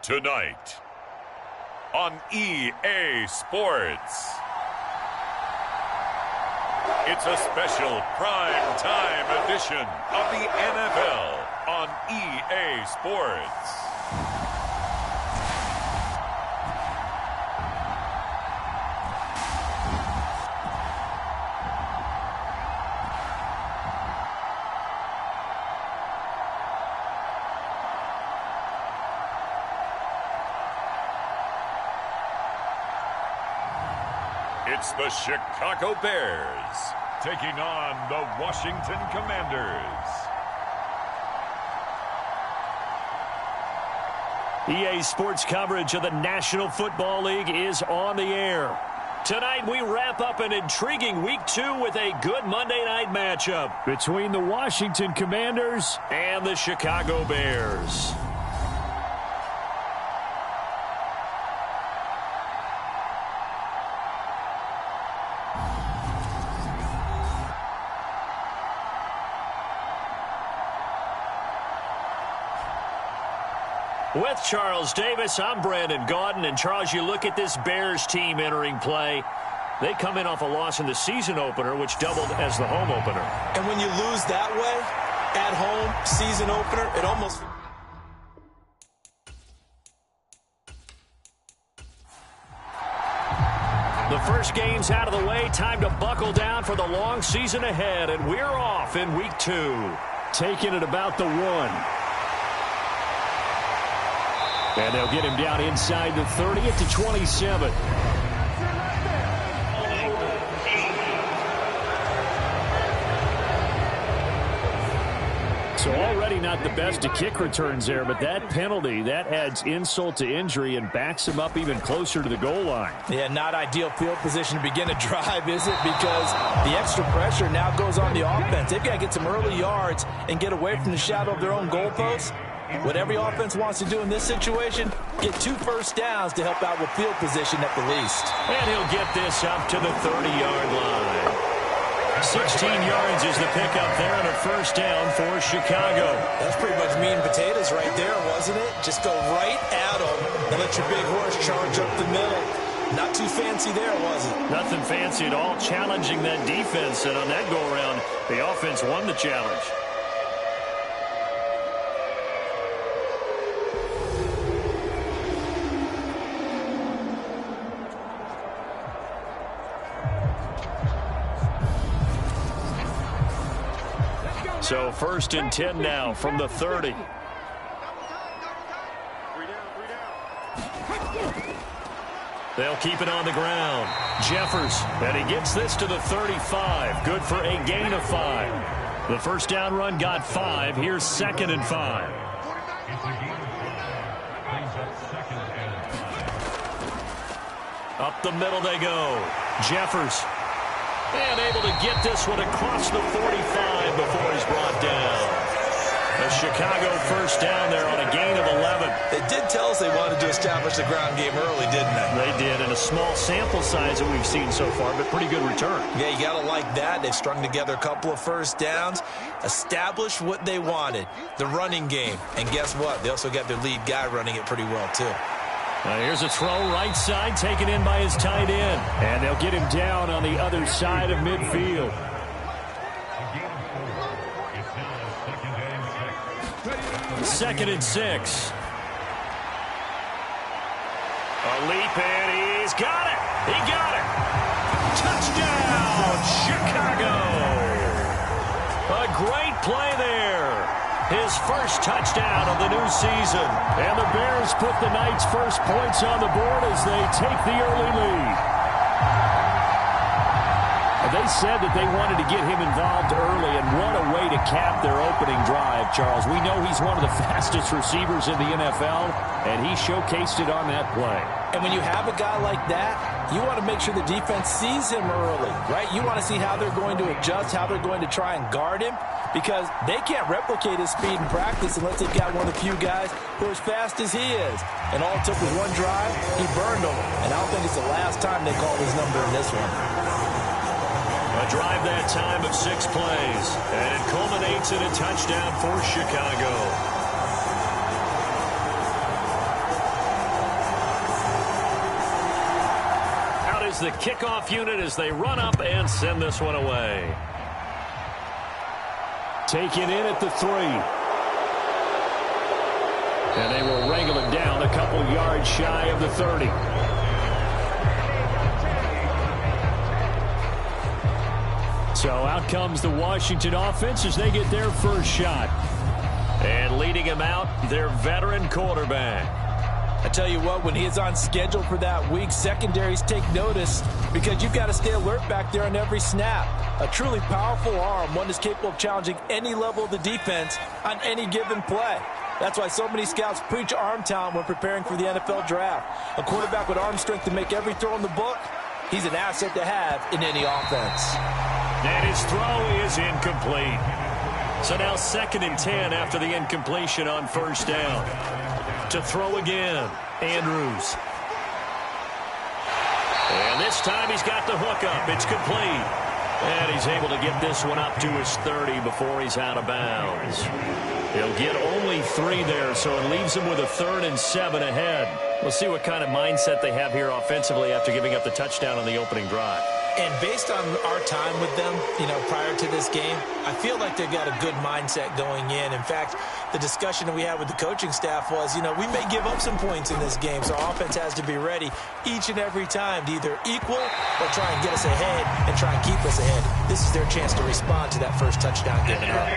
Tonight on EA Sports, it's a special prime time edition of the NFL on EA Sports. It's the Chicago Bears taking on the Washington Commanders. EA Sports coverage of the National Football League is on the air. Tonight we wrap up an intriguing Week 2 with a good Monday night matchup between the Washington Commanders and the Chicago Bears. With Charles Davis, I'm Brandon Gaudin. And Charles, you look at this Bears team entering play. They come in off a loss in the season opener, which doubled as the home opener. And when you lose that way, at home, season opener, it almost... The first game's out of the way. Time to buckle down for the long season ahead. And we're off in Week 2. Taking it about the 1. And they'll get him down inside the 30 at the 27. So already not the best of kick returns there, but that penalty, that adds insult to injury and backs him up even closer to the goal line. Yeah, not ideal field position to begin a drive, is it? Because the extra pressure now goes on the offense. They've got to get some early yards and get away from the shadow of their own goalposts. What every offense wants to do in this situation, get 2 first downs to help out with field position at the least. And he'll get this up to the 30-yard line. 16 yards is the pickup there on a first down for Chicago. That's pretty much meat and potatoes right there, wasn't it? Just go right at them and let your big horse charge up the middle. Not too fancy there, was it? Nothing fancy at all, challenging that defense. And on that go-around, the offense won the challenge. So 1st and 10 now from the 30. They'll keep it on the ground. Jeffers, and he gets this to the 35. Good for a gain of 5. The first down run got 5. Here's 2nd and 5. Up the middle they go. Jeffers. And able to get this one across the 45 before he's brought down. A Chicago first down there on a gain of 11. They did tell us they wanted to establish the ground game early, didn't they? They did, in a small sample size that we've seen so far, but pretty good return. Yeah, you got to like that. They've strung together a couple of first downs, established what they wanted, the running game. And guess what? They also got their lead guy running it pretty well, too. Here's a throw right side, taken in by his tight end. And they'll get him down on the other side of midfield. Second and 6. A leap, and he's got it. He got it. Touchdown, Chicago. A great play there. His first touchdown of the new season. And the Bears put the night's first points on the board as they take the early lead. They said that they wanted to get him involved early, and what a way to cap their opening drive, Charles. We know he's one of the fastest receivers in the NFL, and he showcased it on that play. And when you have a guy like that, you want to make sure the defense sees him early, right? You want to see how they're going to adjust, how they're going to try and guard him, because they can't replicate his speed in practice unless they've got one of the few guys who are as fast as he is. And all it took was one drive, he burned them. And I don't think it's the last time they called his number in this one. A drive that time of 6 plays, and it culminates in a touchdown for Chicago. is the kickoff unit as they run up and send this one away. Taken in at the 3. And they will wrangle it down a couple yards shy of the 30. So out comes the Washington offense as they get their first shot. And leading him out, their veteran quarterback. I tell you what, when he is on schedule for that week, secondaries take notice because you've got to stay alert back there on every snap. A truly powerful arm, one that's capable of challenging any level of the defense on any given play. That's why so many scouts preach arm talent when preparing for the NFL draft. A quarterback with arm strength to make every throw in the book, he's an asset to have in any offense. And his throw is incomplete. So now 2nd and 10 after the incompletion on first down. To throw again, Andrews. And this time he's got the hook up. It's complete. And he's able to get this one up to his 30 before he's out of bounds. He'll get only 3 there, so it leaves him with a 3rd and 7 ahead. We'll see what kind of mindset they have here offensively after giving up the touchdown on the opening drive. And based on our time with them, prior to this game, I feel like they've got a good mindset going in. In fact, the discussion that we had with the coaching staff was, we may give up some points in this game, so our offense has to be ready each and every time to either equal or try and get us ahead and try and keep us ahead. This is their chance to respond to that first touchdown given up.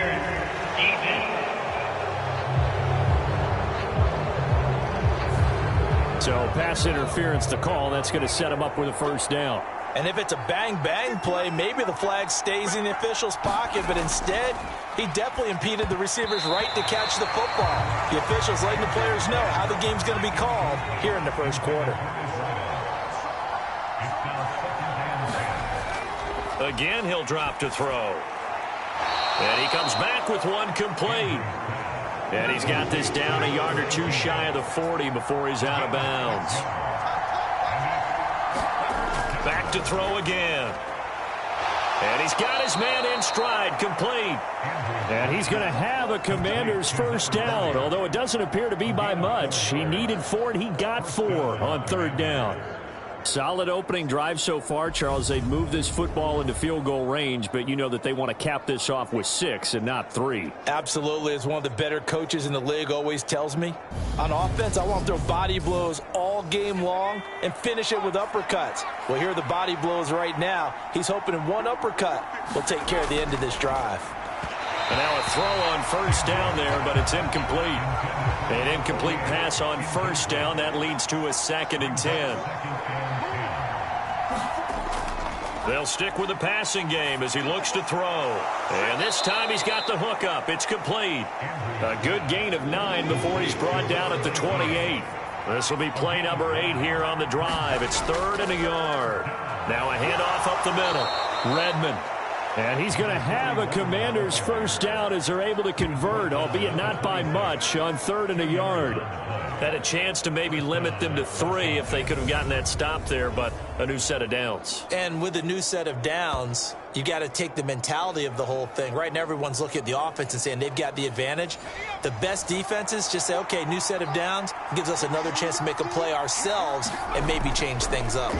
So pass interference to call. That's going to set him up with a first down. And if it's a bang-bang play, maybe the flag stays in the official's pocket, but instead, he definitely impeded the receiver's right to catch the football. The officials letting the players know how the game's going to be called here in the first quarter. Again, he'll drop to throw. And he comes back with one complete. And he's got this down a yard or 2 shy of the 40 before he's out of bounds. Back to throw again. And he's got his man in stride, complete. And he's going to have a Commander's first down, although it doesn't appear to be by much. He needed 4, and he got 4 on 3rd down. Solid opening drive so far, Charles. They've moved this football into field goal range, but you know that they want to cap this off with 6 and not 3. Absolutely. As one of the better coaches in the league always tells me, on offense, I want to throw body blows all game long and finish it with uppercuts. Well, here are the body blows right now. He's hoping in one uppercut will take care of the end of this drive. And now a throw on first down there, but it's incomplete. An incomplete pass on first down. That leads to a 2nd and 10. They'll stick with the passing game as he looks to throw. And this time he's got the hook up. It's complete. A good gain of 9 before he's brought down at the 28. This will be play number 8 here on the drive. It's 3rd and a yard. Now a handoff up the middle. Redmond. And he's going to have a Commander's first down as they're able to convert, albeit not by much, on 3rd and a yard. Had a chance to maybe limit them to 3 if they could have gotten that stop there, but a new set of downs. And with a new set of downs, you got to take the mentality of the whole thing. Right now, everyone's looking at the offense and saying they've got the advantage. The best defenses just say, okay, new set of downs gives us another chance to make a play ourselves and maybe change things up.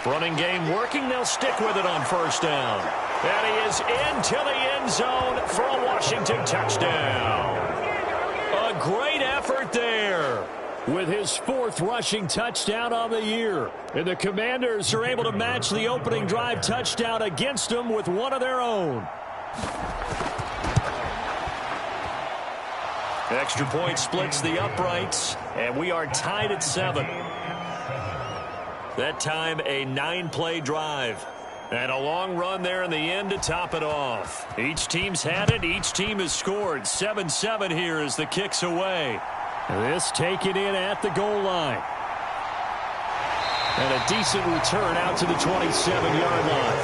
Running game working. They'll stick with it on first down. And he is into the end zone for a Washington touchdown. A great effort there. With his 4th rushing touchdown on the year. And the Commanders are able to match the opening drive touchdown against them with one of their own. Extra point splits the uprights, and we are tied at 7. That time a 9-play drive. And a long run there in the end to top it off. Each team's had it. Each team has scored. 7-7 here as the kick's away. This taken in at the goal line. And a decent return out to the 27-yard line.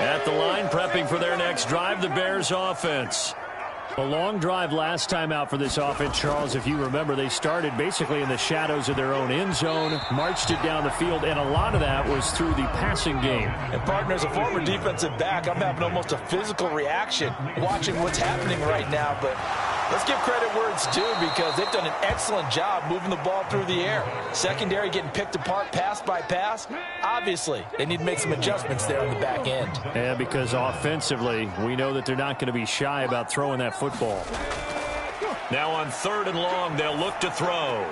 At the line, prepping for their next drive, the Bears offense. A long drive last time out for this offense, Charles. If you remember, they started basically in the shadows of their own end zone, marched it down the field, and a lot of that was through the passing game. And partner, as a former defensive back, I'm having almost a physical reaction watching what's happening right now. But Let's give credit where it's due because they've done an excellent job moving the ball through the air. Secondary getting picked apart pass by pass. Obviously, they need to make some adjustments there on the back end. Yeah, because offensively, we know that they're not going to be shy about throwing that football. Now on 3rd and long, they'll look to throw.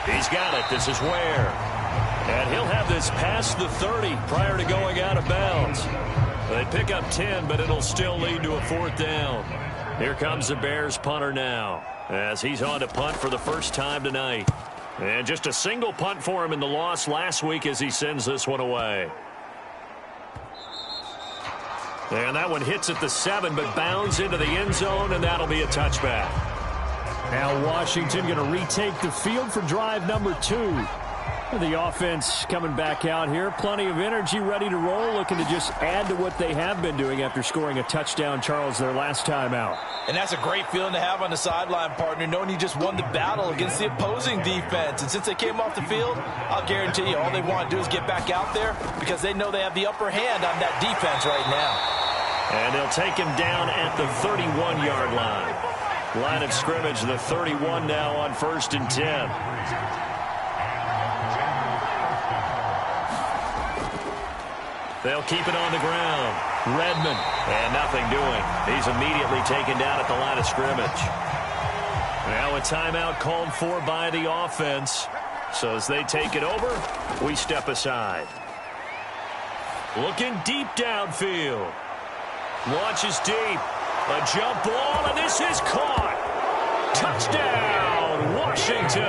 He's got it. This is Ware. And he'll have this past the 30 prior to going out of bounds. They pick up 10, but it'll still lead to a 4th down. Here comes the Bears punter now as he's on to punt for the first time tonight. And just a single punt for him in the loss last week as he sends this one away. And that one hits at the 7, but bounds into the end zone, and that'll be a touchback. Now Washington going to retake the field for drive number 2. The offense coming back out here. Plenty of energy, ready to roll, looking to just add to what they have been doing after scoring a touchdown, Charles, their last time out. And that's a great feeling to have on the sideline, partner, knowing you just won the battle against the opposing defense. And since they came off the field, I'll guarantee you all they want to do is get back out there because they know they have the upper hand on that defense right now. And they'll take him down at the 31-yard line. Line of scrimmage, the 31 now on 1st and 10. They'll keep it on the ground. Redmond, and nothing doing. He's immediately taken down at the line of scrimmage. Now a timeout called for by the offense. So as they take it over, we step aside. Looking deep downfield. Launches deep. A jump ball, and this is caught. Touchdown, Washington.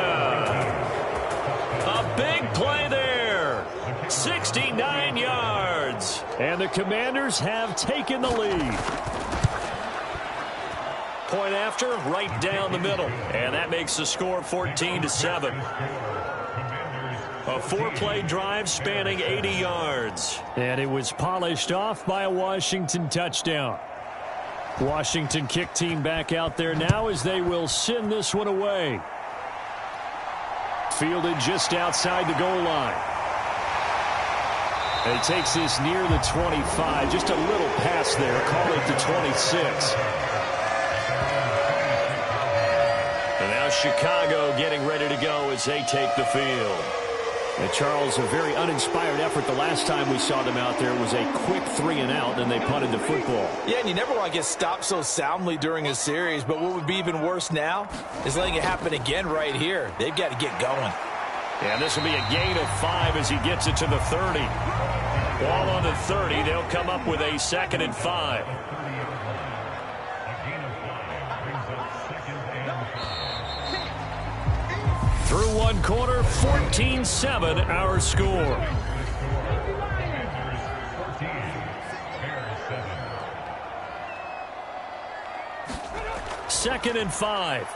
A big play there. 69 yards. And the Commanders have taken the lead. Point after, right down the middle. And that makes the score 14-7. A 4-play drive spanning 80 yards. And it was polished off by a Washington touchdown. Washington kick team back out there now as they will send this one away. Fielded just outside the goal line. And he takes this near the 25. Just a little pass there. Call it the 26. And now Chicago getting ready to go as they take the field. And Charles, a very uninspired effort. The last time we saw them out there was a quick 3-and-out, and they punted the football. Yeah, and you never want to get stopped so soundly during a series, but what would be even worse now is letting it happen again right here. They've got to get going. And this will be a gain of 5 as he gets it to the 30. Ball on the 30. They'll come up with a 2nd and 5. Through one quarter, 14-7 our score. Second and 5.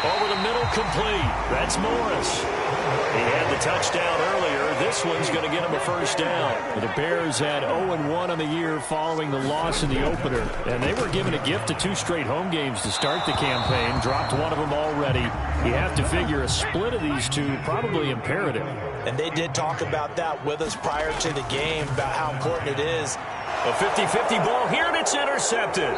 Over the middle, complete. That's Morris. He had the touchdown earlier. This one's going to get him a first down. The Bears had 0-1 on the year following the loss in the opener. And they were given a gift of 2 straight home games to start the campaign. Dropped one of them already. You have to figure a split of these two probably imperative. And they did talk about that with us prior to the game, about how important it is. A 50-50 ball here, and it's intercepted.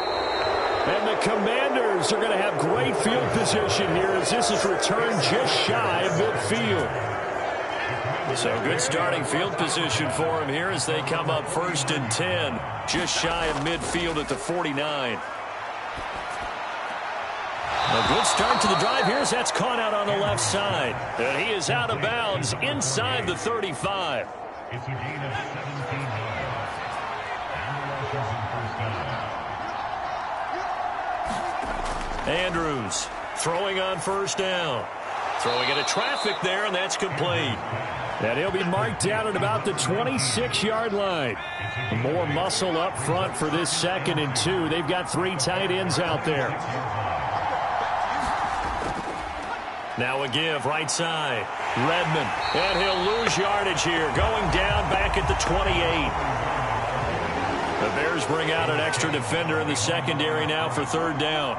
And the Commanders are going to have great field position here as this is returned just shy of midfield. So good starting field position for him here as they come up 1st and 10, just shy of midfield at the 49. A good start to the drive here as that's caught out on the left side. And he is out of bounds inside the 35. It's a gain of 17 yards. Andrews throwing on 1st down. Throwing into traffic there, and that's complete. And he'll be marked down at about the 26-yard line. More muscle up front for this 2nd and 2. They've got 3 tight ends out there. Now a give, right side. Redmond, and he'll lose yardage here. Going down back at the 28. The Bears bring out an extra defender in the secondary now for 3rd down.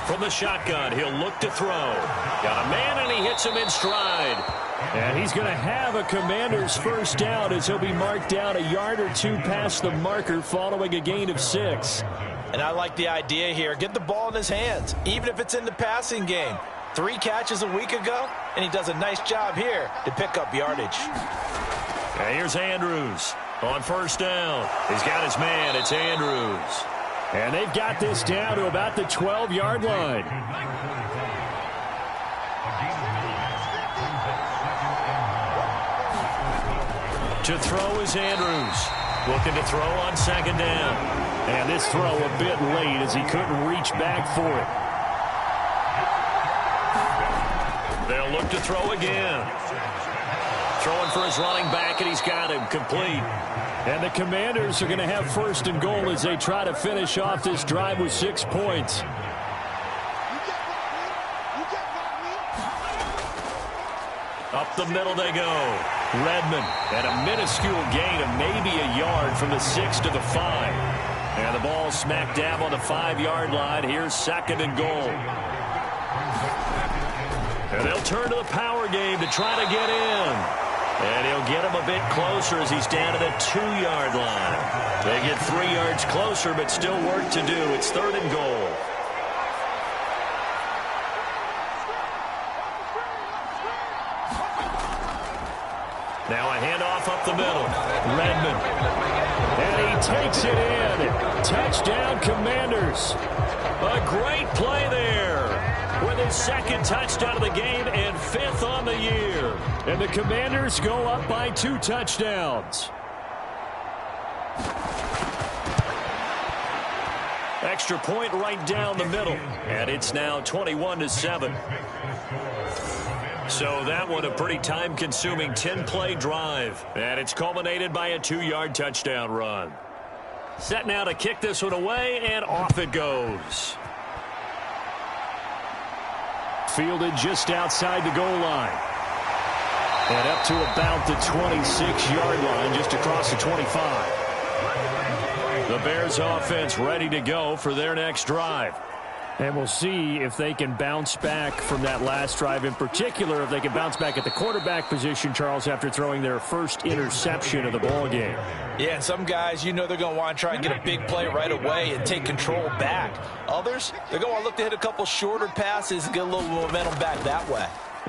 From the shotgun, he'll look to throw. Got a man, and he hits him in stride. And he's going to have a Commander's first down as he'll be marked down a yard or 2 past the marker following a gain of 6. And I like the idea here. Get the ball in his hands, even if it's in the passing game. 3 catches a week ago, and he does a nice job here to pick up yardage. And here's Andrews on first down. He's got his man. It's Andrews. And they've got this down to about the 12-yard line. To throw is Andrews. Looking to throw on second down. And this throw a bit late as he couldn't reach back for it. They'll look to throw again. Throwing for his running back, and he's got him complete. And the Commanders are going to have first and goal as they try to finish off this drive with 6 points. Up the middle they go. Redmond at a minuscule gain of maybe a yard from the 6 to the 5. And the ball smack dab on the 5-yard line. Here's second and goal. And they'll turn to the power game to try to get in. And he'll get him a bit closer as he's down to the 2-yard line. They get 3 yards closer, but still work to do. It's third and goal. Now a handoff up the middle. Redmond. And he takes it in. Touchdown, Commanders. A great play there. With his second touchdown of the game and 5th on the year. And the Commanders go up by 2 touchdowns. Extra point right down the middle. And it's now 21-7. So that one a pretty time-consuming 10-play drive. And it's culminated by a 2-yard touchdown run. Set now to kick this one away, and off it goes. Fielded just outside the goal line. And up to about the 26-yard line, just across the 25. The Bears offense ready to go for their next drive. And we'll see if they can bounce back from that last drive. In particular, if they can bounce back at the quarterback position, Charles, after throwing their first interception of the ball game. Yeah, and some guys, you know they're going to want to try and get a big play right away and take control back. Others, they're going to want to look to hit a couple shorter passes and get a little momentum back that way.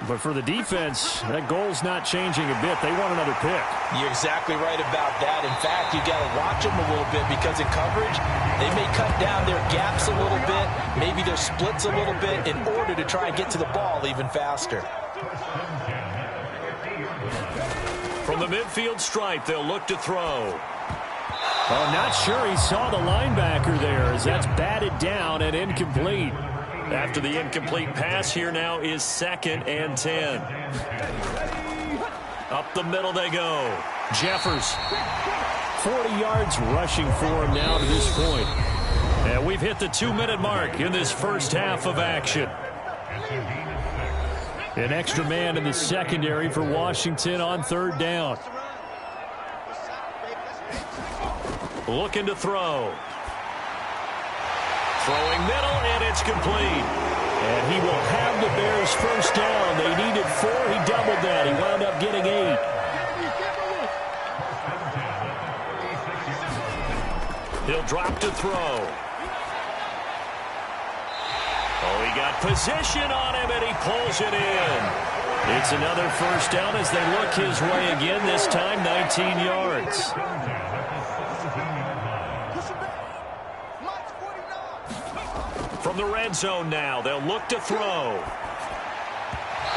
But for the defense, that goal's not changing a bit. They want another pick. You're exactly right about that. In fact, you got to watch them a little bit because in coverage, they may cut down their gaps a little bit, maybe their splits a little bit in order to try and get to the ball even faster. From the midfield stripe, they'll look to throw. Oh, not sure he saw the linebacker there as that's batted down and incomplete. After the incomplete pass, here now is 2nd and 10. Up the middle they go. Jeffers. 40 yards rushing for him now to this point. And we've hit the 2-minute mark in this first half of action. An extra man in the secondary for Washington on 3rd down. Looking to throw. Throwing middle, and it's complete. And he will have the Bears first down. They needed 4. He doubled that. He wound up getting 8. He'll drop to throw. Oh, he got position on him, and he pulls it in. It's another first down as they look his way again, this time 19 yards. From the red zone now, they'll look to throw.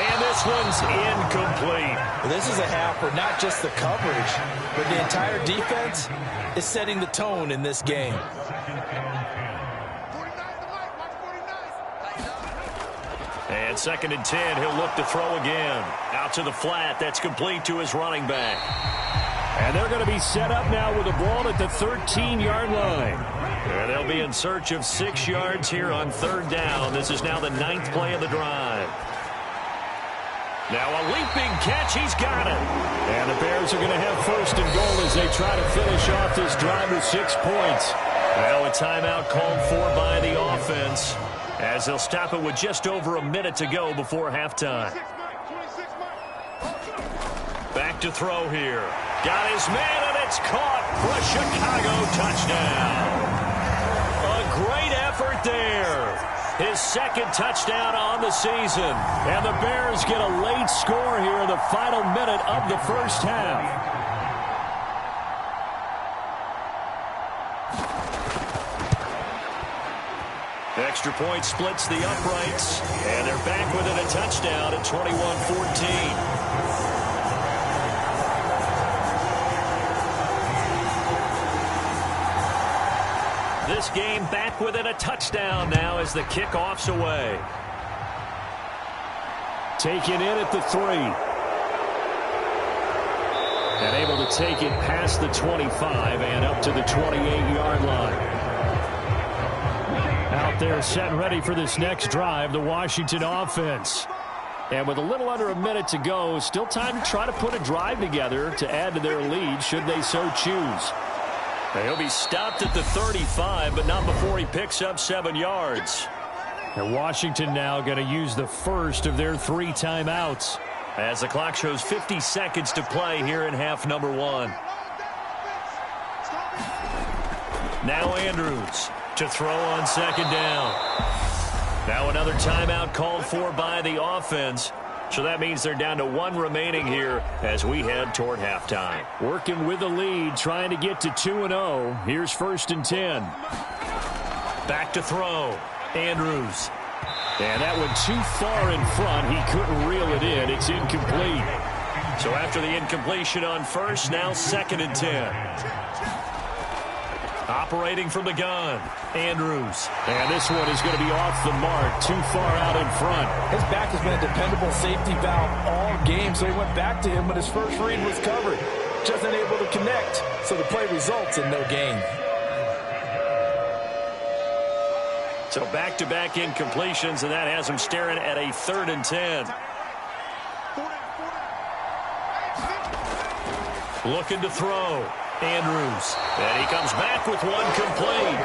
And this one's incomplete. This is a half where not just the coverage, but the entire defense is setting the tone in this game. And 2nd and 10, he'll look to throw again. Out to the flat, that's complete to his running back. And they're going to be set up now with the ball at the 13-yard line. And they'll be in search of 6 yards here on 3rd down. This is now the 9th play of the drive. Now a leaping catch, he's got it. And the Bears are going to have first and goal as they try to finish off this drive with 6 points. Well, a timeout called for by the offense as they'll stop it with just over a minute to go before halftime. Back to throw here. Got his man, and it's caught for a Chicago touchdown. A right there. His second touchdown on the season. And the Bears get a late score here in the final minute of the first half. Extra point splits the uprights, and they're back within a touchdown at 21-14. This game back within a touchdown now as the kickoff's away. Taken in at the 3. And able to take it past the 25 and up to the 28-yard line. Out there set and ready for this next drive, the Washington offense. And with a little under a minute to go, still time to try to put a drive together to add to their lead should they so choose. He'll be stopped at the 35, but not before he picks up 7 yards. And Washington now going to use the first of their 3 timeouts. As the clock shows 50 seconds to play here in half number 1. Now Andrews to throw on second down. Now another timeout called for by the offense. So that means they're down to 1 remaining here as we head toward halftime. Working with the lead, trying to get to 2-0. Here's 1st and 10. Back to throw. Andrews. And that went too far in front. He couldn't reel it in. It's incomplete. So after the incompletion on first, now 2nd and 10. Operating from the gun, Andrews. And this one is going to be off the mark, too far out in front. His back has been a dependable safety valve all game, so he went back to him when his first read was covered. Just unable to connect, so the play results in no gain. So back-to-back incompletions, and that has him staring at a 3rd and 10. Looking to throw. Andrews. And he comes back with one complete.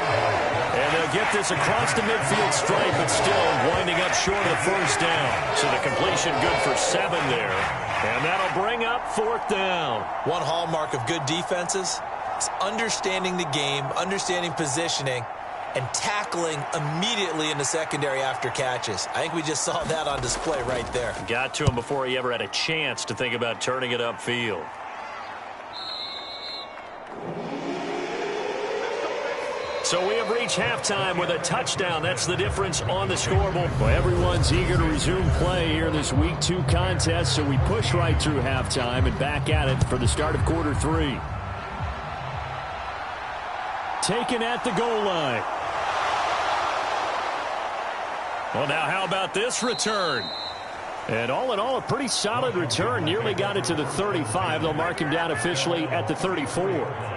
And they'll get this across the midfield stripe, but still winding up short of the first down. So the completion good for 7 there. And that'll bring up 4th down. One hallmark of good defenses is understanding the game, understanding positioning, and tackling immediately in the secondary after catches. I think we just saw that on display right there. Got to him before he ever had a chance to think about turning it upfield. So we have reached halftime with a touchdown. That's the difference on the scoreboard. Well, everyone's eager to resume play here in this Week 2 contest, so we push right through halftime and back at it for the start of quarter 3. Taken at the goal line. Well, now how about this return? And all in all, a pretty solid return. Nearly got it to the 35. They'll mark him down officially at the 34.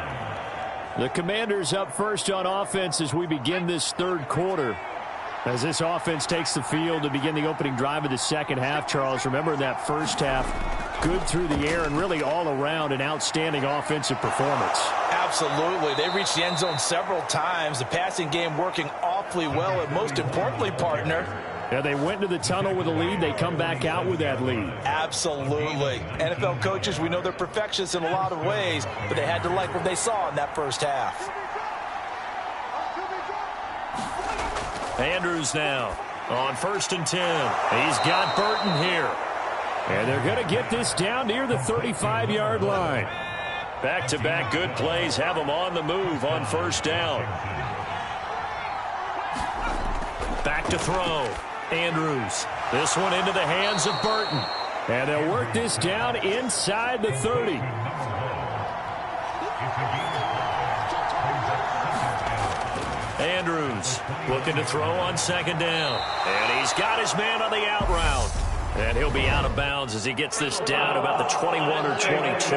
The Commanders up first on offense as we begin this 3rd quarter. As this offense takes the field to begin the opening drive of the second half, Charles, remember that first half, good through the air and really all around an outstanding offensive performance. Absolutely. They reached the end zone several times. The passing game working awfully well, and most importantly, partner, yeah, they went into the tunnel with a lead. They come back out with that lead. Absolutely. NFL coaches, we know they're perfectionists in a lot of ways, but they had to like what they saw in that first half. Andrews now on 1st and 10. He's got Burton here. And they're going to get this down near the 35-yard line. Back-to-back good plays have them on the move on 1st down. Back to throw. Andrews. This one into the hands of Burton. And they'll work this down inside the 30. Andrews looking to throw on 2nd down. And he's got his man on the out route. And he'll be out of bounds as he gets this down about the 21 or 22.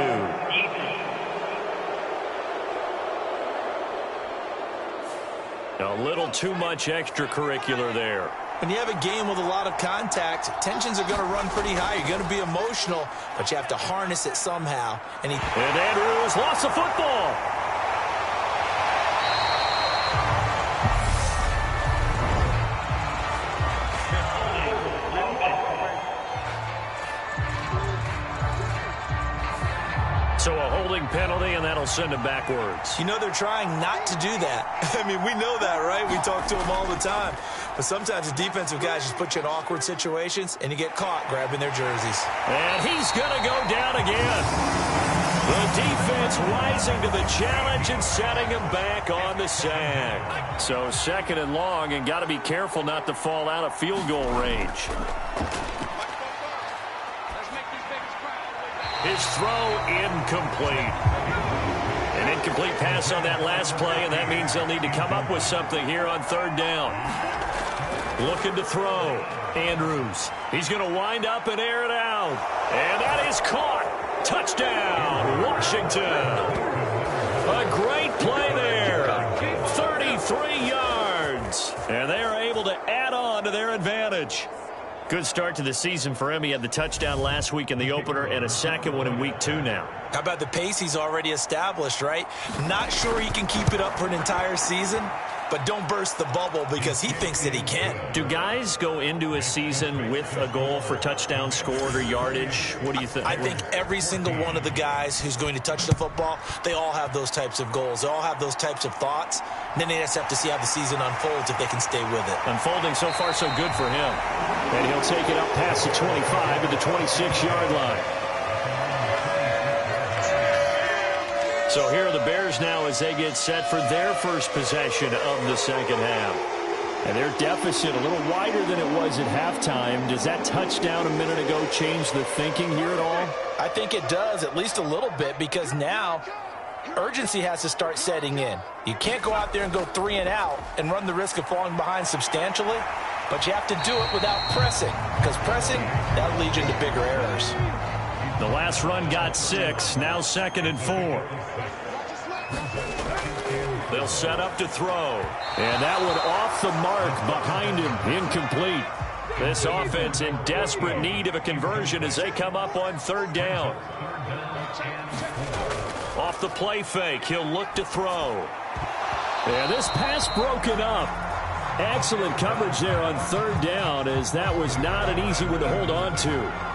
A little too much extracurricular there. When you have a game with a lot of contact, tensions are going to run pretty high. You're going to be emotional, but you have to harness it somehow. And Andrews lost the football. So a holding penalty, and that'll send him backwards. You know they're trying not to do that. I mean, we know that, right? We talk to them all the time. But sometimes the defensive guys just put you in awkward situations, and you get caught grabbing their jerseys. And he's going to go down again. The defense rising to the challenge and setting him back on the sack. So 2nd and long, and got to be careful not to fall out of field goal range. His throw incomplete. An incomplete pass on that last play, and that means they'll need to come up with something here on 3rd down. Looking to throw. Andrews. He's going to wind up and air it out. And that is caught. Touchdown, Washington. A great play there. 33 yards. And they are able to add on to their advantage. Good start to the season for him. He had the touchdown last week in the opener and a second one in week 2 now. How about the pace he's already established, right? Not sure he can keep it up for an entire season, but don't burst the bubble because he thinks that he can. Do guys go into a season with a goal for touchdown scored or yardage? What do you think? I think every single one of the guys who's going to touch the football, they all have those types of goals. They all have those types of thoughts. And then they just have to see how the season unfolds if they can stay with it. Unfolding so far so good for him. And he'll take it up past the 25 to the 26-yard line. So here are the Bears now as they get set for their first possession of the second half. And their deficit a little wider than it was at halftime. Does that touchdown a minute ago change the thinking here at all? I think it does, at least a little bit, because now urgency has to start setting in. You can't go out there and go 3 and out and run the risk of falling behind substantially, but you have to do it without pressing, because pressing, that'll lead you into bigger errors. The last run got 6, now 2nd and 4. They'll set up to throw. And that one off the mark behind him, incomplete. This offense in desperate need of a conversion as they come up on 3rd down. Off the play fake, he'll look to throw. And this pass broken up. Excellent coverage there on 3rd down, as that was not an easy one to hold on to.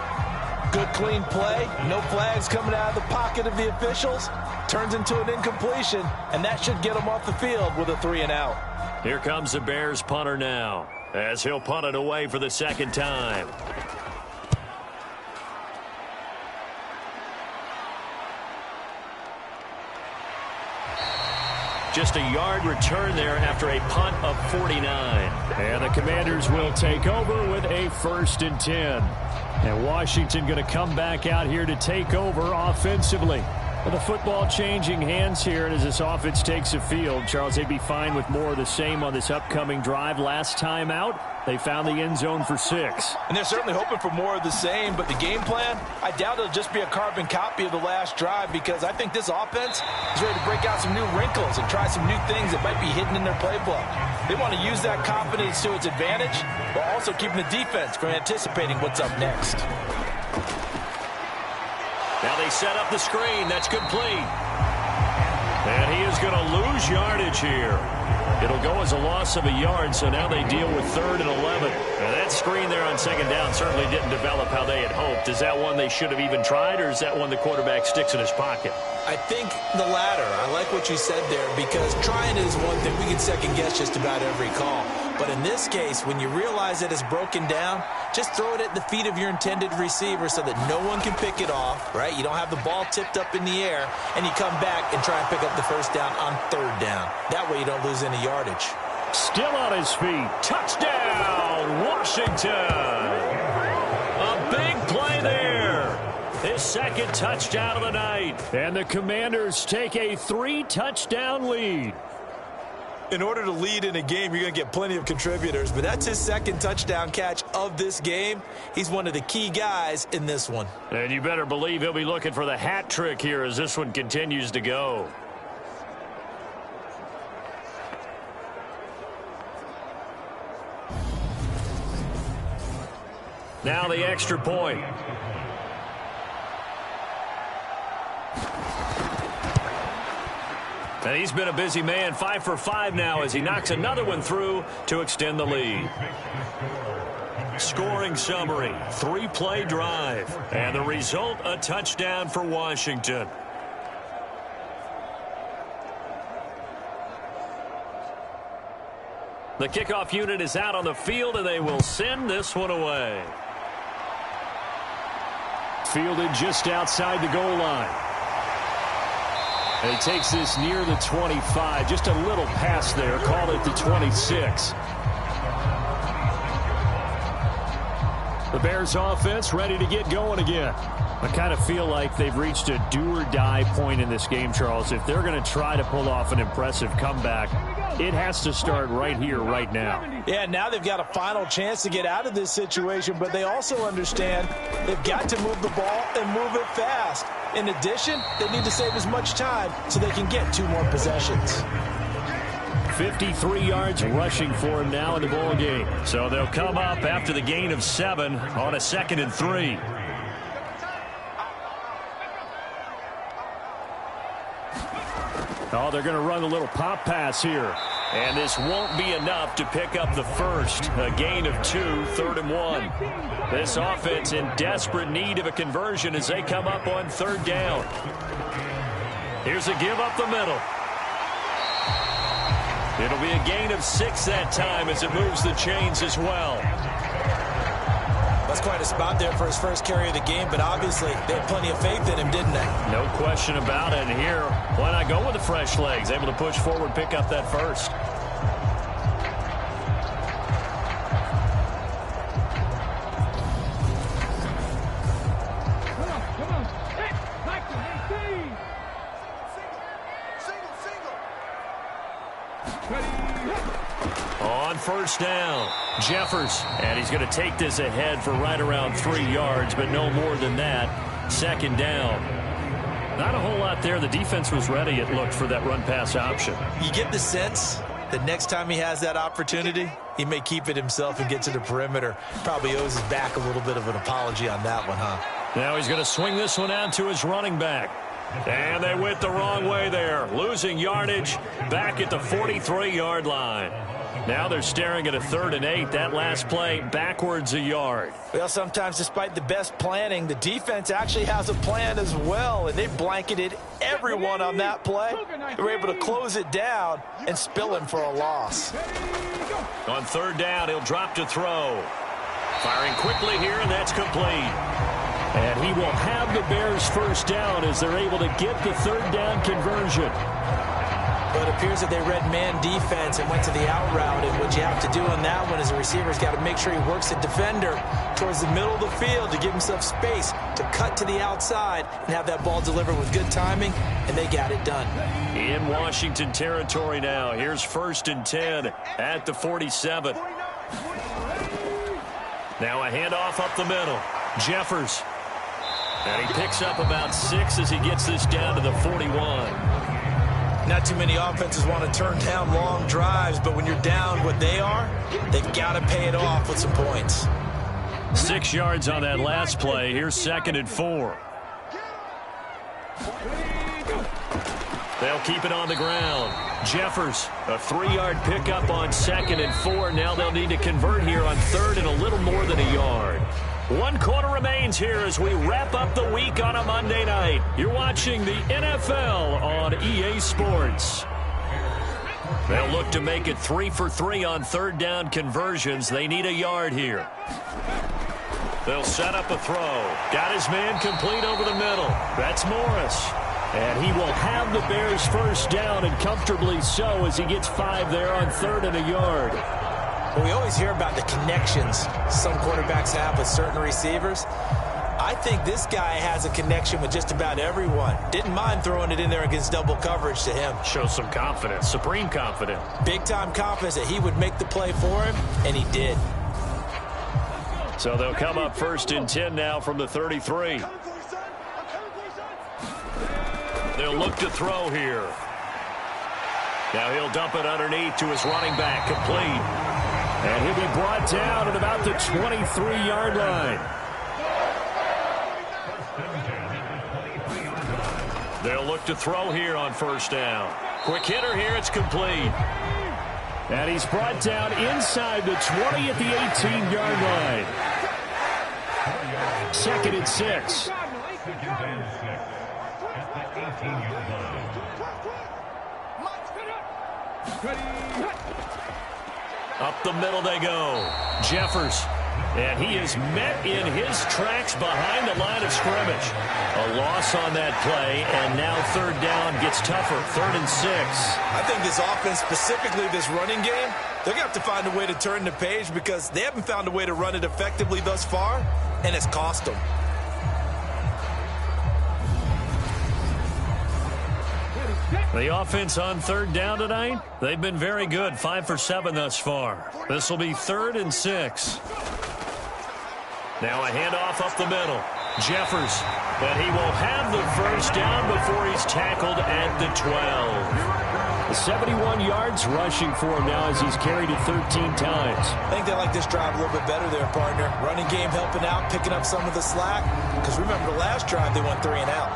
Good clean play, no flags coming out of the pocket of the officials. Turns into an incompletion, and that should get them off the field with a 3 and out. Here comes the Bears punter now, as he'll punt it away for the 2nd time. Just a yard return there after a punt of 49. And the Commanders will take over with a 1st and 10. And Washington going to come back out here to take over offensively. With the football changing hands here, and as this offense takes the field, Charles, they'd be fine with more of the same on this upcoming drive. Last time out, they found the end zone for 6. And they're certainly hoping for more of the same, but the game plan, I doubt it'll just be a carbon copy of the last drive, because I think this offense is ready to break out some new wrinkles and try some new things that might be hidden in their playbook. They want to use that confidence to its advantage, while also keeping the defense from anticipating what's up next. Now they set up the screen. That's complete. And he is going to lose yardage here. It'll go as a loss of a yard, so now they deal with 3rd and 11. And that screen there on 2nd down certainly didn't develop how they had hoped. Is that one they should have even tried, or is that one the quarterback sticks in his pocket? I think the latter. I like what you said there, because trying is one thing. We can second guess just about every call. But in this case, when you realize that it's broken down, just throw it at the feet of your intended receiver so that no one can pick it off, right? You don't have the ball tipped up in the air, and you come back and try and pick up the 1st down on 3rd down. That way you don't lose any yardage. Still on his feet. Touchdown, Washington! A big play there. His 2nd touchdown of the night. And the Commanders take a 3-touchdown lead. In order to lead in a game, you're going to get plenty of contributors, but that's his 2nd touchdown catch of this game. He's one of the key guys in this one. And you better believe he'll be looking for the hat trick here as this one continues to go. Now the extra point. And he's been a busy man, 5 for 5 now as he knocks another one through to extend the lead. Scoring summary, 3-play drive. And the result, a touchdown for Washington. The kickoff unit is out on the field, and they will send this one away. Fielded just outside the goal line. And he takes this near the 25. Just a little pass there. Call it the 26. The Bears offense ready to get going again. I kind of feel like they've reached a do-or-die point in this game, Charles. If they're going to try to pull off an impressive comeback, it has to start right here, right now. Yeah, now they've got a final chance to get out of this situation, but they also understand they've got to move the ball and move it fast. In addition, they need to save as much time so they can get 2 more possessions. 53 yards rushing for him now in the ball game. So they'll come up after the gain of 7 on a 2nd and 3. Oh, they're going to run a little pop pass here. And this won't be enough to pick up the first. A gain of 2, 3rd and 1. This offense in desperate need of a conversion as they come up on 3rd down. Here's a give up the middle. It'll be a gain of 6 that time as it moves the chains as well. That's quite a spot there for his first carry of the game, but obviously they had plenty of faith in him, didn't they? No question about it. And here, why not go with the fresh legs? Able to push forward, pick up that first. On 1st down, Jeffers, and he's going to take this ahead for right around 3 yards, but no more than that. 2nd down. Not a whole lot there. The defense was ready, it looked, for that run-pass option. You get the sense that next time he has that opportunity, he may keep it himself and get to the perimeter. Probably owes his back a little bit of an apology on that one, huh? Now he's going to swing this one out to his running back. And they went the wrong way there, losing yardage back at the 43-yard line. Now they're staring at a 3rd and 8. That last play backwards a yard. Well, sometimes despite the best planning, the defense actually has a plan as well, and they blanketed everyone on that play. They were able to close it down and spill him for a loss. On 3rd down, he'll drop to throw. Firing quickly here, and that's complete. And he will have the Bears' first down as they're able to get the 3rd down conversion. But it appears that they read man defense and went to the out route. And what you have to do on that one is the receiver's got to make sure he works the defender towards the middle of the field to give himself space to cut to the outside and have that ball delivered with good timing, and they got it done. In Washington territory now. Here's 1st and 10 at the 47. Now a handoff up the middle. Jeffers. And he picks up about 6 as he gets this down to the 41. Not too many offenses want to turn down long drives, but when you're down what they are, they've got to pay it off with some points. 6 yards on that last play. Here's 2nd and 4. They'll keep it on the ground. Jeffers, a 3-yard pickup on 2nd and 4. Now they'll need to convert here on 3rd and a little more than a yard. 1 quarter remains here as we wrap up the week on a Monday night. You're watching the NFL on EA Sports. They'll look to make it 3 for 3 on 3rd down conversions. They need a yard here. They'll set up a throw. Got his man complete over the middle. That's Morris. And he will have the Bears' first down, and comfortably so, as he gets 5 there on 3rd and a yard. Well, we always hear about the connections some quarterbacks have with certain receivers. I think this guy has a connection with just about everyone. Didn't mind throwing it in there against double coverage to him. Shows some confidence, supreme confidence. Big-time confidence that he would make the play for him, and he did. So they'll come up 1st and 10 now from the 33. They'll look to throw here. Now he'll dump it underneath to his running back, complete. And he'll be brought down at about the 23-yard line. They'll look to throw here on 1st down. Quick hitter here, it's complete. And he's brought down inside the 20 at the 18-yard line. 2nd and 6. Up the middle they go. Jeffers. And he is met in his tracks behind the line of scrimmage. A loss on that play, and now third down gets tougher. 3rd and 6. I think this offense, specifically this running game, they're going to have to find a way to turn the page because they haven't found a way to run it effectively thus far, and it's cost them. The offense on third down tonight, they've been very good. 5 for 7 thus far. This will be 3rd and 6. Now a handoff up the middle. Jeffers, but he will have the first down before he's tackled at the 12. 71 yards rushing for him now as he's carried it 13 times. I think they like this drive a little bit better there, partner. Running game helping out, picking up some of the slack. Because remember the last drive, they went 3 and out.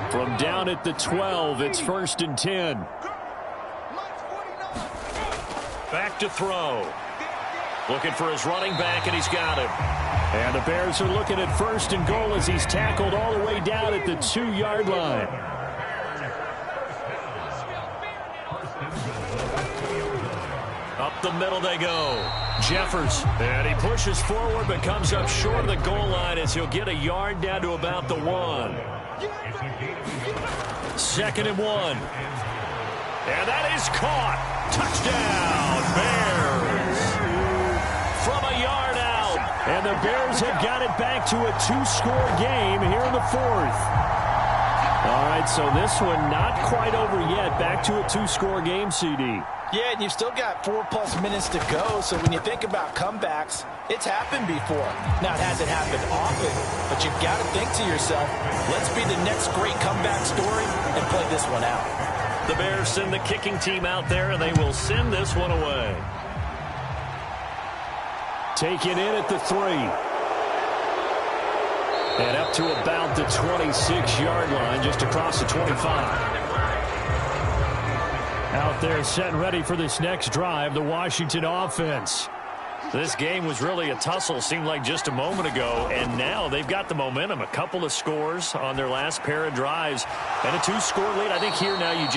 From down at the 12, it's 1st and 10. Back to throw. Looking for his running back, and he's got him. And the Bears are looking at 1st and goal as he's tackled all the way down at the 2-yard line. Up the middle they go. Jeffers, and he pushes forward but comes up short of the goal line as he'll get a yard down to about the 1. 2nd and 1. And that is caught. Touchdown, Bears. From a yard out. And the Bears have got it back to a 2-score game here in the 4th. All right, so this one not quite over yet. Back to a 2-score game, CD. Yeah, and you've still got 4+ minutes to go, so when you think about comebacks, it's happened before. Now, it hasn't happened often, but you've got to think to yourself, let's be the next great comeback story and play this one out. The Bears send the kicking team out there, and they will send this one away. Taken in at the 3. And up to about the 26-yard line, just across the 25. Out there set and ready for this next drive, the Washington offense. This game was really a tussle, seemed like just a moment ago, and now they've got the momentum. A couple of scores on their last pair of drives, and a 2-score lead. I think here now you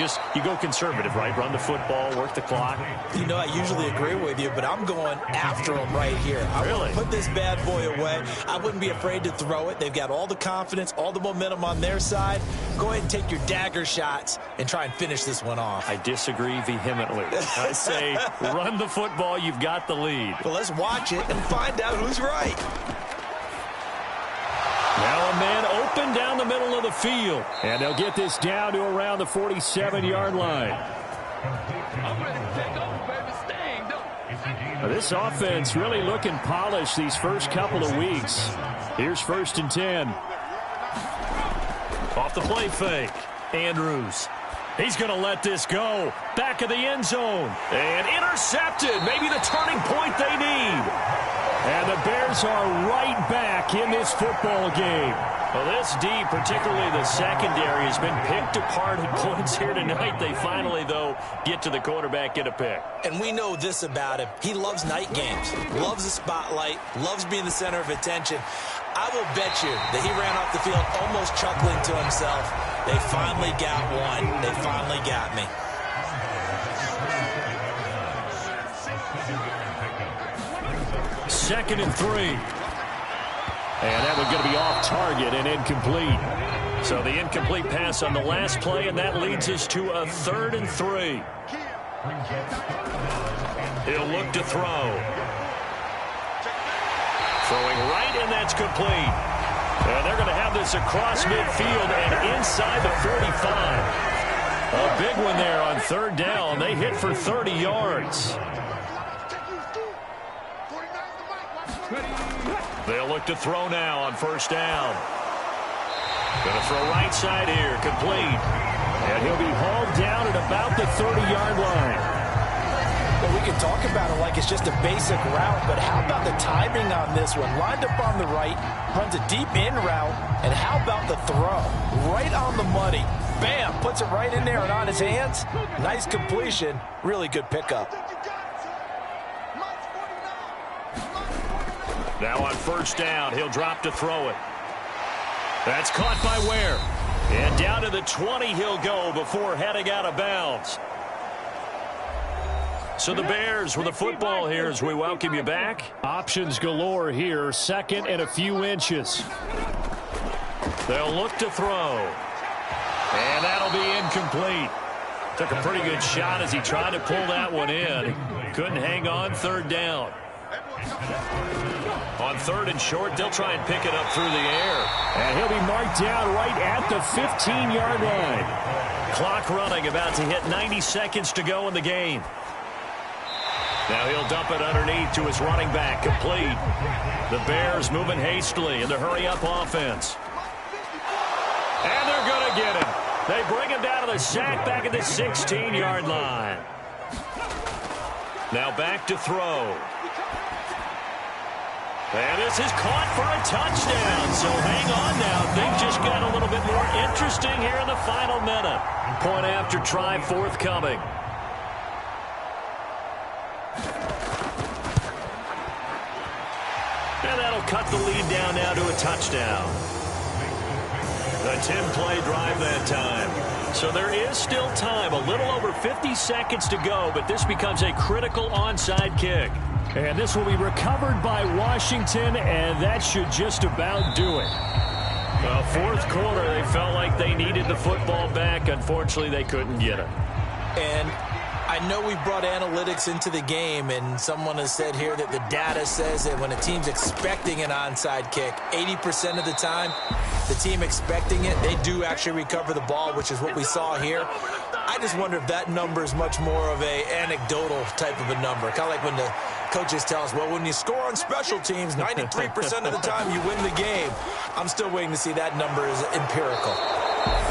go conservative, right? Run the football, work the clock. You know, I usually agree with you, but I'm going after them right here. I want to put this bad boy away. I wouldn't be afraid to throw it. They've got all the confidence, all the momentum on their side. Go ahead and take your dagger shots and try and finish this one off. I disagree vehemently. I say run the football. You've got the lead. Well, let's watch it and find out who's right. Now a man open down the middle of the field. And they'll get this down to around the 47-yard line. This offense really looking polished these first couple of weeks. Here's 1st and 10. Off the play fake. Andrews. He's going to let this go. Back of the end zone. And intercepted. Maybe the turning point they need. And the Bears are right back in this football game. Well, this D, particularly the secondary, has been picked apart at points here tonight. They finally, though, get to the quarterback, get a pick. And we know this about him. He loves night games, loves the spotlight, loves being the center of attention. I will bet you that he ran off the field almost chuckling to himself. They finally got one. They finally got me. Second and 3. And that one's going to be off target and incomplete. So the incomplete pass on the last play, and that leads us to a 3rd and 3. He'll look to throw. Throwing right, and that's complete. And they're going to have this across midfield and inside the 45. A big one there on 3rd down. They hit for 30 yards. They'll look to throw now on 1st down. Going to throw right side here, complete. And he'll be hauled down at about the 30-yard line. Well, we can talk about it like it's just a basic route, but how about the timing on this one? Lined up on the right, runs a deep in route, and how about the throw? Right on the money. Bam, puts it right in there and on his hands. Nice completion, really good pickup. Now on first down, he'll drop to throw it. That's caught by Ware. And down to the 20 he'll go before heading out of bounds. So the Bears with the football here as we welcome you back. Options galore here. Second and a few inches. They'll look to throw. And that'll be incomplete. Took a pretty good shot as he tried to pull that one in. Couldn't hang on third down. On third and short, they'll try and pick it up through the air. And he'll be marked down right at the 15-yard line. Clock running, about to hit 90 seconds to go in the game. Now he'll dump it underneath to his running back, complete. The Bears moving hastily in the hurry-up offense. And they're going to get him. They bring him down to the sack back at the 16-yard line. Now back to throw. And this is caught for a touchdown. So hang on now. Things just got a little bit more interesting here in the final minute. Point after try forthcoming. And that'll cut the lead down now to a touchdown. The 10-play drive that time. So there is still time. A little over 50 seconds to go, but this becomes a critical onside kick. And this will be recovered by Washington, and that should just about do it. Well, fourth quarter, they felt like they needed the football back. Unfortunately, they couldn't get it. And I know we brought analytics into the game, and someone has said here that the data says that when a team's expecting an onside kick, 80% of the time, the team expecting it, they do actually recover the ball, which is what we saw here. I just wonder if that number is much more of a anecdotal type of a number. Kind of like when the coaches tell us, well, when you score on special teams, 93% of the time you win the game. I'm still waiting to see that number is empirical.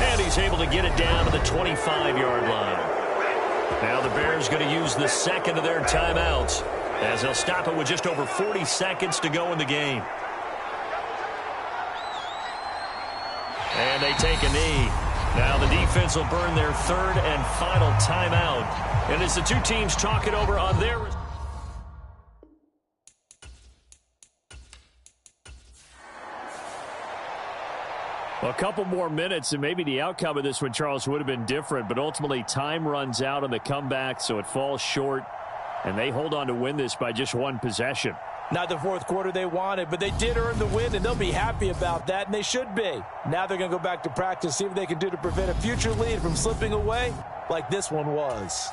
And he's able to get it down to the 25-yard line. Now the Bears going to use the second of their timeouts as they'll stop it with just over 40 seconds to go in the game. And they take a knee. Now the defense will burn their third and final timeout. And as the two teams talk it over on their... A couple more minutes, and maybe the outcome of this one, Charles, would have been different. But ultimately, time runs out on the comeback, so it falls short. And they hold on to win this by just one possession. Not the fourth quarter they wanted, but they did earn the win, and they'll be happy about that, and they should be. Now they're going to go back to practice, see what they can do to prevent a future lead from slipping away like this one was.